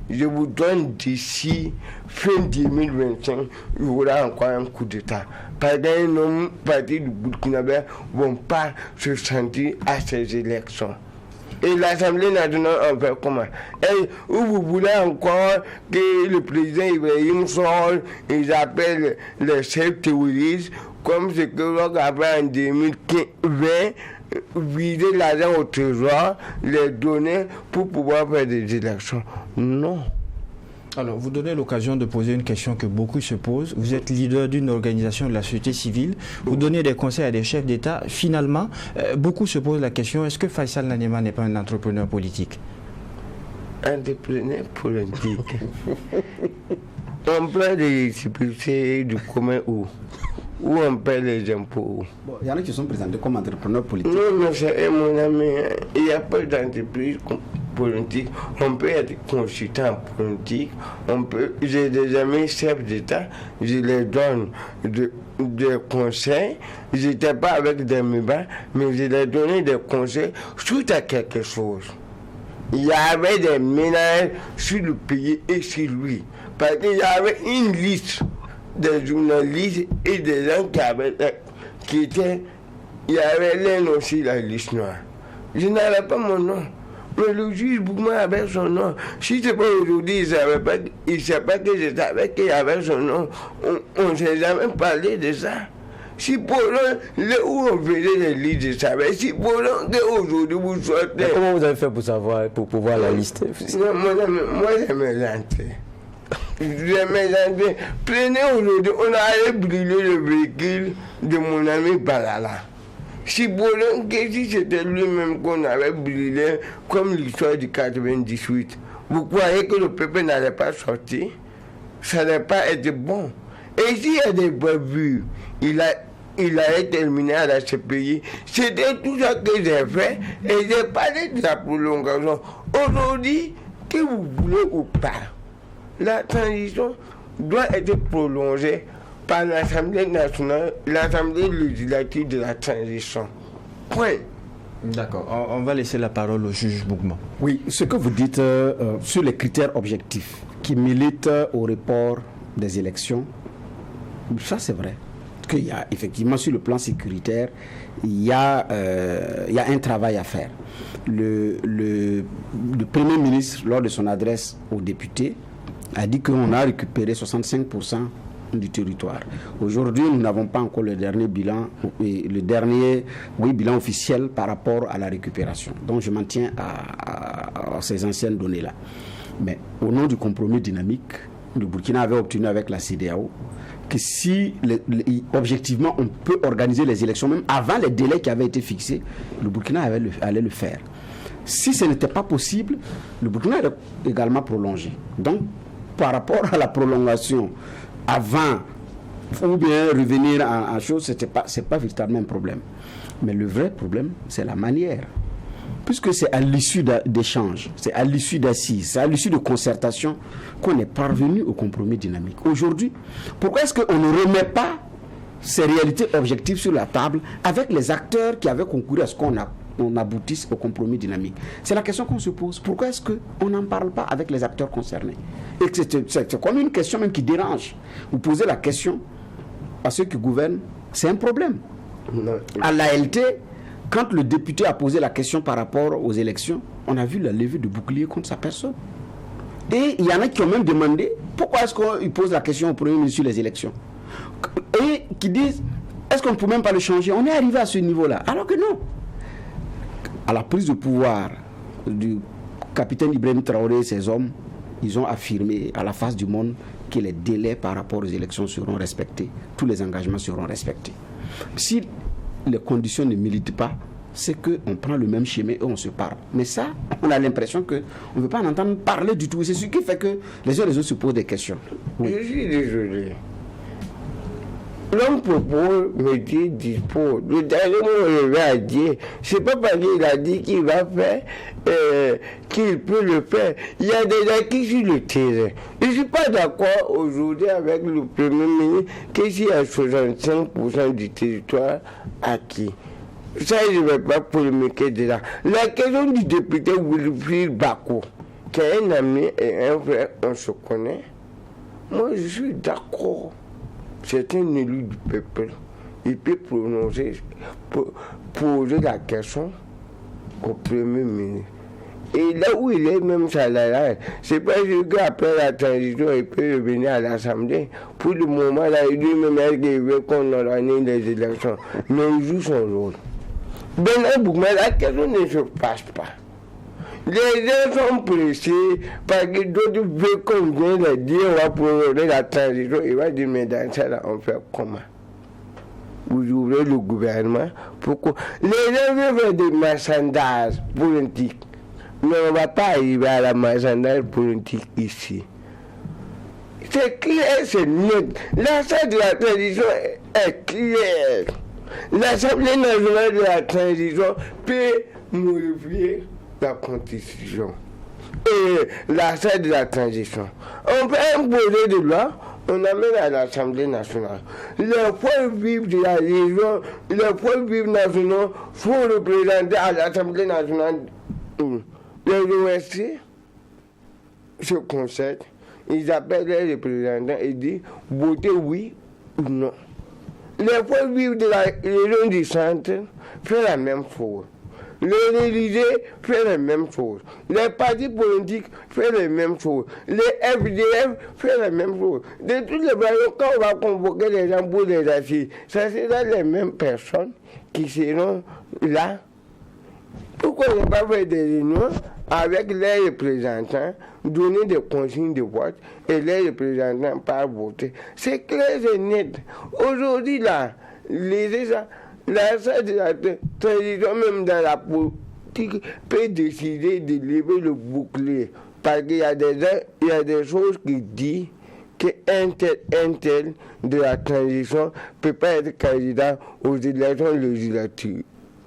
Je vous donne d'ici fin 2025, il y aura encore un coup d'État. Parce qu'un homme parti du Burkinabé ne vont pas se sentir à ces élections. Et l'Assemblée nationale en fait comment? Et où vous voulez encore que le président Ibrahim sorte, ils appellent les chefs terroristes, comme ce que l'on a fait en 2020, vider l'argent au trésor, les donner pour pouvoir faire des élections. Non. Alors, vous donnez l'occasion de poser une question que beaucoup se posent. Vous êtes leader d'une organisation de la société civile. Vous donnez des conseils à des chefs d'État. Finalement, beaucoup se posent la question, est-ce que Faisal Nanyema n'est pas un entrepreneur politique? Entrepreneur politique. On prend des récépissés du commun où on paie les impôts. Bon, il y en a qui sont présentés comme entrepreneurs politiques. Non, c'est mon ami. Il n'y a pas d'entreprise politique. On peut être consultant politique. J'ai des amis chefs d'État. Je les donne des conseils. Je n'étais pas avec des mébats, mais je leur donnais des conseils suite à quelque chose. Il y avait des ménages sur le pays et sur lui. Parce qu'il y avait une liste des journalistes et des gens il y avait l'un aussi la liste noire. Je n'avais pas mon nom. Mais le juge Boukma avait son nom. Si ce n'est pas aujourd'hui, il ne sait pas que je savais qu'il avait son nom. On ne s'est jamais parlé de ça. Si pour là où on faisait les listes, je savais. Si pour là qu'aujourd'hui vous sortez. Mais comment vous avez fait pour savoir, pour pouvoir la liste? Moi, j'aimais l'entrée. Prenez aujourd'hui, on a brûlé le véhicule de mon ami Balala. Si si c'était lui-même qu'on avait brûlé, comme l'histoire du 98, vous croyez que le peuple n'allait pas sortir? Ça n'allait pas être bon. Et s'il y a des bavures, il a terminé à la CPI. C'était tout ça que j'ai fait et j'ai parlé de la prolongation. Aujourd'hui, que vous voulez ou pas, la transition doit être prolongée par l'Assemblée nationale, l'Assemblée législative de la transition. Point. D'accord. On va laisser la parole au juge Boukma. Oui, ce que vous dites sur les critères objectifs qui militent au report des élections, ça c'est vrai. Qu'il y a effectivement sur le plan sécuritaire, il y a un travail à faire. Le Premier ministre, lors de son adresse aux députés, a dit qu'on a récupéré 65% du territoire. Aujourd'hui, nous n'avons pas encore le dernier bilan officiel par rapport à la récupération. Donc je m'en tiens à ces anciennes données-là. Mais au nom du compromis dynamique, le Burkina avait obtenu avec la CEDEAO que si objectivement on peut organiser les élections même avant les délais qui avaient été fixés, le Burkina allait le faire. Si ce n'était pas possible, le Burkina allait également prolonger. Donc par rapport à la prolongation avant ou bien revenir en chose, c'est pas véritablement un problème. Mais le vrai problème, c'est la manière. Puisque c'est à l'issue d'échanges, c'est à l'issue d'assises, c'est à l'issue de concertation qu'on est parvenu au compromis dynamique. Aujourd'hui, pourquoi est-ce qu'on ne remet pas ces réalités objectives sur la table avec les acteurs qui avaient concouru à ce qu'on aboutisse au compromis dynamique? C'est la question qu'on se pose. Pourquoi est-ce qu'on n'en parle pas avec les acteurs concernés? Et c'est comme une question même qui dérange. Vous posez la question à ceux qui gouvernent, c'est un problème. À l'ALT, quand le député a posé la question par rapport aux élections, on a vu la levée de bouclier contre sa personne. Et il y en a qui ont même demandé pourquoi est-ce qu'il pose la question au Premier ministre sur les élections. Et qui disent, est-ce qu'on ne peut même pas le changer? On est arrivé à ce niveau-là. Alors que non. À la prise de pouvoir du capitaine Ibrahim Traoré et ses hommes, ils ont affirmé à la face du monde que les délais par rapport aux élections seront respectés, tous les engagements seront respectés. Si les conditions ne militent pas, c'est qu'on prend le même chemin et on se parle. Mais ça, on a l'impression qu'on ne veut pas en entendre parler du tout. C'est ce qui fait que les uns et les autres se posent des questions. Oui. Je suis désolé. L'homme propose, me dit dispose. Le dernier mot, je vais à dire, c'est pas parce qu'il a dit qu'il va faire, qu'il peut le faire. Il y a des acquis sur le terrain. Je ne suis pas d'accord aujourd'hui avec le Premier ministre que s'il y a 65% du territoire acquis. Ça, je ne vais pas polémiquer de là. La question du député Wilfried Bako, qui est un ami et un frère, on se connaît. Moi, je suis d'accord. C'est un élu du peuple. Il peut poser la question au Premier ministre. Et là où il est même salarié, c'est parce qu'après la transition, il peut revenir à l'Assemblée. Pour le moment, là, il dit même qu'il veut qu'on organise les élections. Mais il joue son rôle. Mais la question ne se passe pas. Les gens sont pressés parce que d'autres veulent qu'on vienne leur dire on va prolonger la transition. Il va dire mais dans ça là on fait comment? Vous ouvrez le gouvernement. Pourquoi? Les gens veulent faire des marchandages politiques. Mais on ne va pas arriver à la marchandage politique ici. C'est clair, c'est net. L'ensemble de la transition est clair. L'Assemblée nationale de la transition peut modifier la constitution et l'assemblée de la transition. On peut imposer des lois, on amène à l'Assemblée nationale. Les points vifs de la région, les points vifs nationaux sont représentés à l'Assemblée nationale. Les OSC se concèdent, ils appellent les représentants et disent votez oui ou non. Les points vifs de la région du centre font la même chose. Les religieux font la même chose. Les partis politiques font la même chose. Les FDF font la même chose. De toutes les façons, quand on va convoquer les gens pour les assises, ça sera les mêmes personnes qui seront là. Pourquoi ne pas faire des réunions avec les représentants, donner des consignes de vote et les représentants pas voter? C'est clair et net. Aujourd'hui, là, la transition, même dans la politique, peut décider de lever le bouclier. Parce qu'il y a des choses qui disent qu'un tel de la transition ne peut pas être candidat aux élections législatives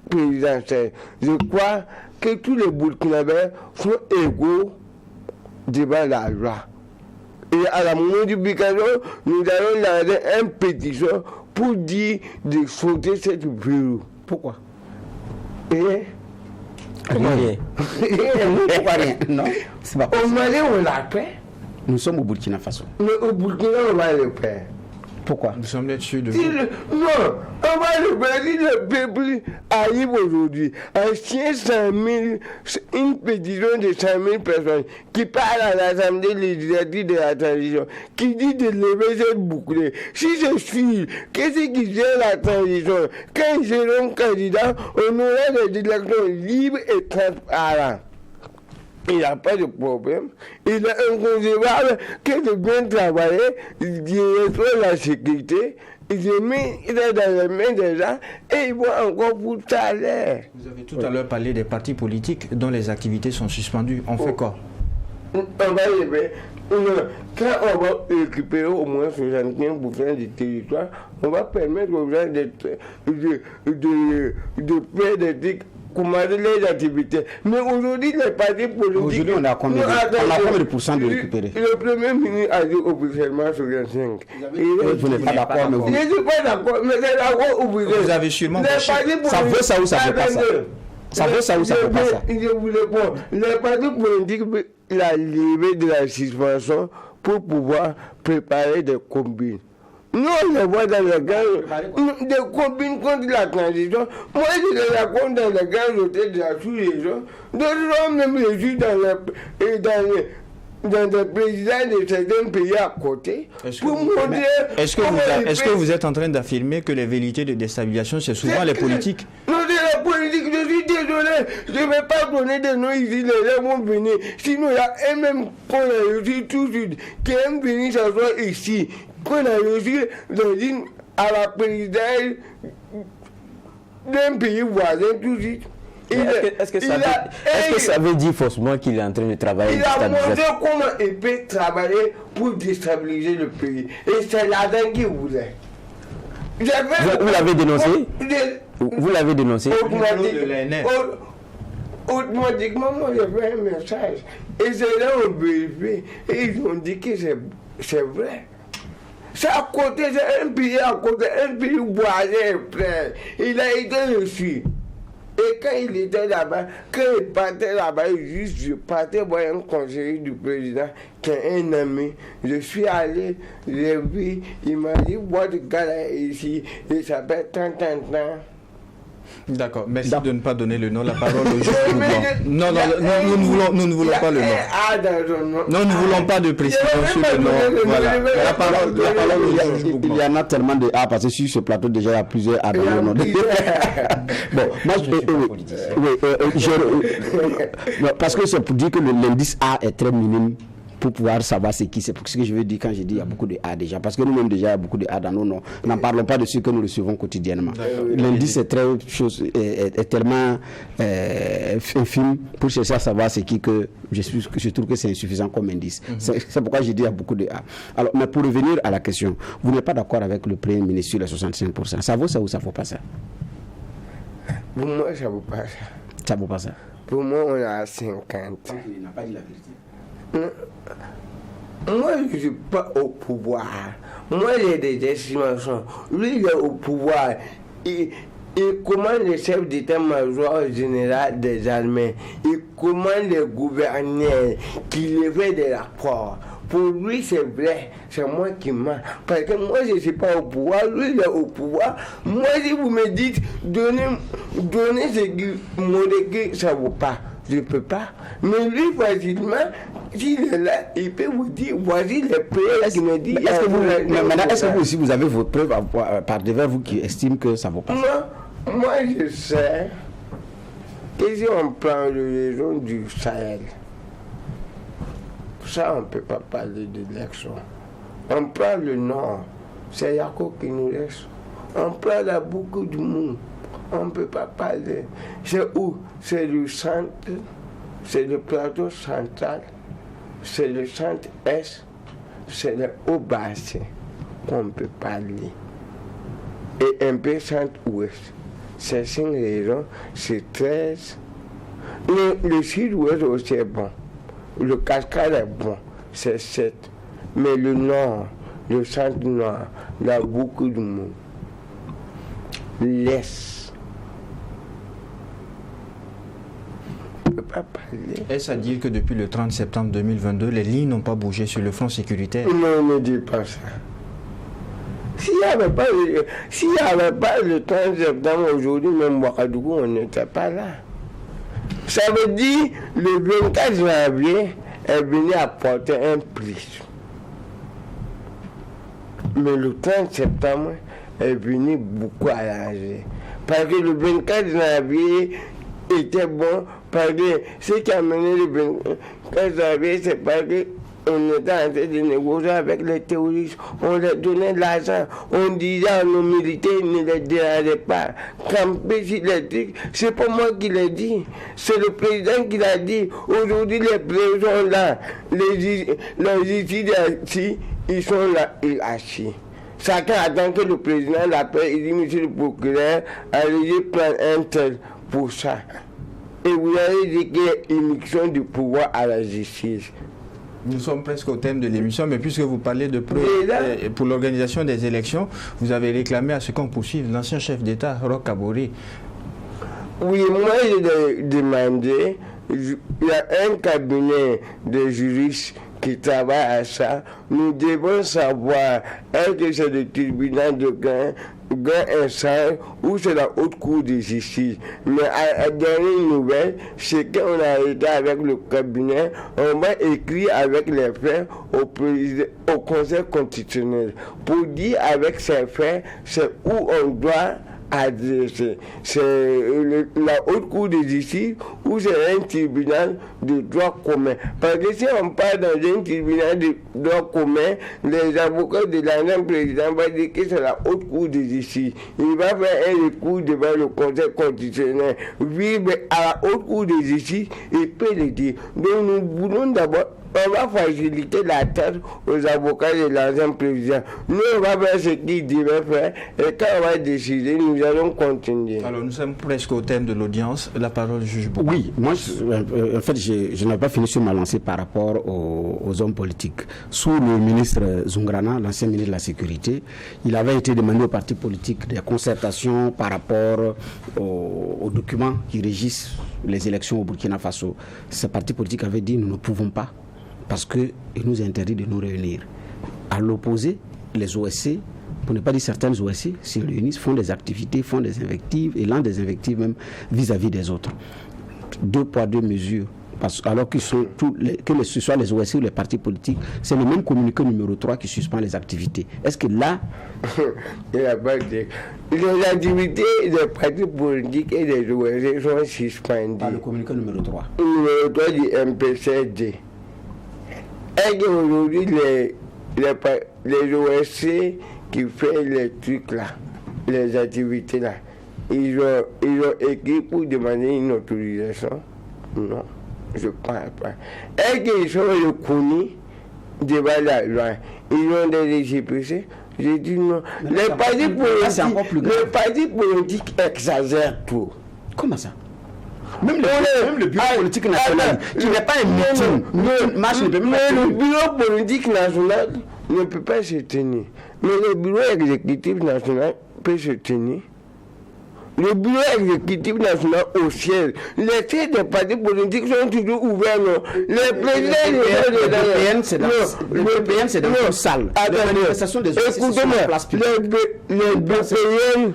présidentielles. Je crois que tous les Burkinabés sont égaux devant la loi. Et à la modification, nous allons lancer une pétition pour dire de sauter cette verrou. Pourquoi? Pourquoi rien? Non, c'est pas possible. Au Mali, on l'a fait. Nous sommes au Burkina Faso. Mais au Burkina, on va le faire. Pourquoi? Nous sommes là-dessus de Non, on va le faire. Si le peuple arrive aujourd'hui à 500 000, une pétition de 100 000 personnes qui parlent à l'Assemblée législative de la transition, qui dit de lever cette bouclier. Si je suis, qu'est-ce qui gère la transition? Quand ils seront candidats, on aura des élections libres et transparentes. Il n'y a pas de problème. Il est inconcevable que de bien travailler, il reçoit la sécurité, il est mis dans les mains des gens et il va encore pour salaire. Vous avez tout à l'heure parlé des partis politiques dont les activités sont suspendues. On fait quoi? On va les faire. Quand on va récupérer au moins 75% du territoire, on va permettre aux gens de faire des trucs, commander les activités. Mais aujourd'hui, les partis politiques... Aujourd'hui, on a combien de pourcents de récupérer? Le Premier ministre a dit officiellement 65. Vous n'êtes pas d'accord, mais vous... Je ne suis pas d'accord, mais c'est d'accord officiellement. Vous avez sûrement... Ça veut ça ou ça veut pas ça? Ça veut ça ou ça veut pas ça? Je vous réponds. Les partis politiques, la levée de la suspension pour pouvoir préparer des combines. Nous, on les voit dans les gares, des combines contre la transition. Moi, je les raconte dans les gares hôtels de la sous-région. D'autres ont même les juges dans des présidents de certains pays à côté. Est-ce que vous êtes en train d'affirmer que les vérités de déstabilisation, c'est souvent les politiques? Non, c'est la politique. Je suis désolé. je ne vais pas donner des noms ici, les gens vont venir. Sinon, il y a un même qu'on a reçu tout de suite, qui aime venir s'asseoir ici, qu'on a reçu à la présidence d'un pays voisin tout de suite. Est-ce que ça veut dire forcément qu'il est en train de travailler? Il a montré comment il peut travailler pour déstabiliser le pays. Et c'est là-dedans qu'il voulait. Vous l'avez dénoncé? Vous l'avez dénoncé? Automatiquement, moi j'ai fait un message. Et c'est là où on vérifié. Et ils ont dit que c'est vrai. C'est à côté, c'est un pays à côté, un pays voisin, frère. Il a été reçu. Et quand il était là-bas, quand il partait là-bas, je partais voir un conseiller du président qui est un ami. Je suis allé, j'ai vu, il m'a dit, votre gars là ici, il s'appelle tant. D'accord, merci de ne pas donner le nom, la parole au juge Bougouan. Non, nous ne voulons pas le nom. Non, nous ne voulons pas de précision sur le nom. Voilà, la parole au juge Bougouan. Il y en a tellement de A, parce que sur ce plateau, déjà, il y a plusieurs A dans le nom. Bon, moi, parce que c'est pour dire que l'indice A est très minime pour pouvoir savoir c'est qui. C'est ce que je veux dire quand je dis il y a beaucoup de A déjà. Parce que nous-mêmes déjà, il y a beaucoup de A dans nos noms. N'en parlons pas de ce que nous recevons quotidiennement. L'indice est tellement infime pour chercher à savoir c'est qui que je trouve que c'est insuffisant comme indice. C'est pourquoi je dis il y a beaucoup de A. Alors, mais pour revenir à la question, vous n'êtes pas d'accord avec le Premier ministre sur les 65%. Ça vaut ça ou ça ne vaut pas ça? Pour moi, ça ne vaut pas ça. Ça ne vaut pas ça? Pour moi, on est à 50. Il n'a pas dit la vérité. Moi, je ne suis pas au pouvoir. Moi, j'ai des estimations. Lui, il est au pouvoir. Il commande le chef d'état-major général des armées. Il commande les gouverneurs qui lui fait des rapports. Pour lui, c'est vrai, c'est moi qui mens. Parce que moi, je ne suis pas au pouvoir, lui, il est au pouvoir. Moi, si vous me dites, donnez ce qui ça ne vaut pas. Je ne peux pas. Mais lui, facilement, s'il est là, il peut vous dire, voici les preuves qui me disent. Est-ce que vous aussi, vous avez vos preuves par devant vous qui estiment que ça ne vaut pas? Moi, je sais que si on prend le région du Sahel, ça, on ne peut pas parler d'élection. On prend le nord, c'est Yako qui nous laisse. On prend la boucle du monde. On ne peut pas parler. C'est où? C'est le centre, c'est le plateau central, c'est le centre-est, c'est le haut-bassin qu'on peut parler. Et un peu centre-ouest. C'est 5 régions, c'est 13. Le sud-ouest aussi est bon. Le cascade est bon, c'est 7. Mais le nord, le centre-nord, la boucle du monde, l'est. Pas parler. Est-ce à dire que depuis le 30 septembre 2022, les lignes n'ont pas bougé sur le front sécuritaire? Non, ne dis pas ça. S'il n'y avait pas le 30 septembre aujourd'hui, même Ouagadougou, on n'était pas là. Ça veut dire le 24 janvier est venu apporter un prix. Mais le 30 septembre est venu beaucoup arranger. Parce que le 24 janvier était bon. Parce que ce qui a mené le 24 janvier, c'est parce qu'on était en train de négocier avec les terroristes. On leur donnait de l'argent. On disait à nos militaires, ne les dérangeaient pas. Camper sur les trucs, c'est pas moi qui l'ai dit. C'est le président qui l'a dit. Aujourd'hui, les prisons là, les ici, ils sont là, ils assis. Chacun attend que le président l'appelle. Il dit, monsieur le procureur, allez prendre un tel pour ça. Et vous avez dit qu'il y a une immixtion du pouvoir à la justice. Nous sommes presque au thème de l'émission, mais puisque vous parlez de preuves pour l'organisation des élections, vous avez réclamé à ce qu'on poursuive l'ancien chef d'État, Roch Kaboré. Oui, moi j'ai demandé, il y a un cabinet de juristes qui travaille à ça. Nous devons savoir est-ce que c'est le tribunal de grand instance ou c'est la haute cour de justice. Mais à dernière nouvelle, c'est qu'on a été avec le cabinet, on va écrire avec les faits au Conseil constitutionnel pour dire avec ces faits, c'est où on doit adressé. C'est la haute cour de justice ou c'est un tribunal de droit commun. Parce que si on part dans un tribunal de droit commun, les avocats de l'ancien président vont dire que c'est la haute cour de justice. Il va faire un recours devant le Conseil constitutionnel. Oui, mais à la haute cour de justice, il peut le dire. Donc nous voulons d'abord, on va faciliter la tâche aux avocats de l'ancien président. Nous, on va faire ce qu'il devait faire et quand on va décider, nous allons continuer. Alors, nous sommes presque au thème de l'audience. La parole, juge Boukma. Oui, moi, en fait, je n'ai pas fini sur ma lancée par rapport aux hommes politiques. Sous le ministre Zungrana, l'ancien ministre de la Sécurité, il avait été demandé aux partis politiques des concertations par rapport aux documents qui régissent les élections au Burkina Faso. Ces partis politiques avaient dit nous ne pouvons pas parce qu'il nous interdit de nous réunir. À l'opposé, les OSC, pour ne pas dire certaines OSC, se réunissent, font des activités, font des invectives, et lancent des invectives même vis-à-vis des autres. 2 poids, 2 mesures. Alors que ce soit les OSC ou les partis politiques, c'est le même communiqué numéro 3 qui suspend les activités. Est-ce que là... Les activités des partis politiques et des OSC sont suspendues. Par le communiqué numéro 3. Le numéro 3 du MPCD. Est-ce qu'aujourd'hui, les OSC qui font les trucs là, les activités là, ils ont écrit pour demander une autorisation? Non, je ne pense pas. Est-ce qu'ils sont reconnus devant la loi? Ils ont des récépissés? Je dis non. Les partis politiques exagèrent tout. Comment ça? Même le bureau politique national, qui n'est pas un meeting, le bureau politique national ne peut pas se tenir. Mais le bureau exécutif national peut se tenir. Le bureau exécutif national au ciel, les sièges des partis politiques sont toujours ouverts. Non. Les présidents le BPN, c'est dans une salle. Écoutez-moi, les BPN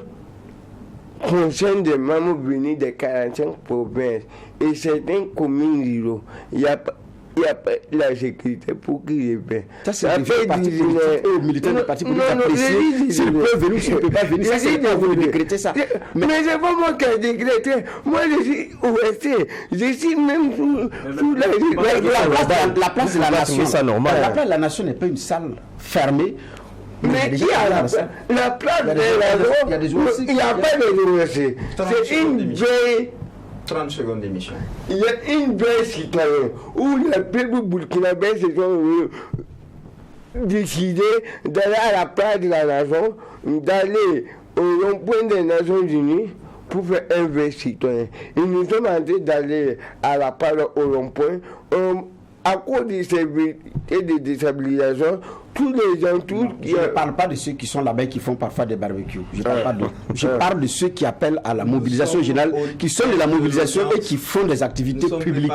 concernent des membres venus des 45 provinces et certaines communes ruraux. Il n'y a pas la sécurité pour qu'ils viennent. Ça, c'est les partis politiques et aux militaires des partis politiques appréciés. S'ils peuvent venir ou s'ils ne peuvent pas venir, ça, c'est pas vous de décréter ça. Mais c'est pas moi qui ai décrété. Moi, je suis OSC. Je suis même sous la place de la nation. La place de la nation n'est pas une salle fermée. Mais il y a la place de la nation. Il n'y a pas de OSC. C'est une vieille 30 secondes d'émission. Il y a une veille citoyenne où les peuples burkinabés se sont décidés d'aller à la place de la nation, d'aller au rond-point des Nations Unies pour faire un veille citoyen. Et nous sommes en train d'aller à la place au rond-point. À cause de sévérité et de déstabilisation, tous les gens, je ne parle pas de ceux qui sont là-bas et qui font parfois des barbecues. Je parle de ceux qui appellent à la mobilisation générale, qui sont de la mobilisation et qui font des activités publiques.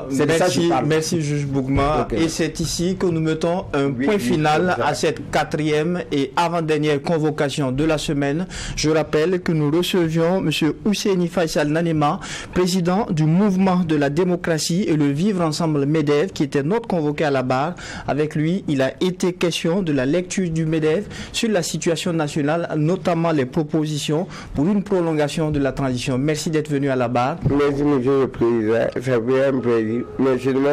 C'est de ça que je parle. Merci, juge Boukma. Okay. Et c'est ici que nous mettons un point final à cette 4e et avant-dernière convocation de la semaine. Je rappelle que nous recevions M. Ousseini Faisal Nanema, président du mouvement de la démocratie et le Vivre Ensemble MEDEV, qui était notre convoqué à la barre. Avec lui, il a été question de la lecture du MEDEV sur la situation nationale, notamment les propositions pour une prolongation de la transition. Merci d'être venu à la barre. Merci, monsieur le président. Ça fait un plaisir. Mais seulement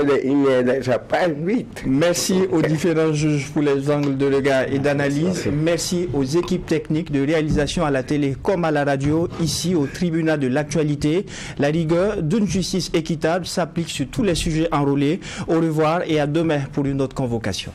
ça passe vite. Merci aux différents juges pour les angles de regard et d'analyse. Merci aux équipes techniques de réalisation à la télé comme à la radio, ici au tribunal de l'actualité. La rigueur d'une justice équitable s'applique sur tous les sujets enrôlés. Au revoir et à demain pour une autre convocation.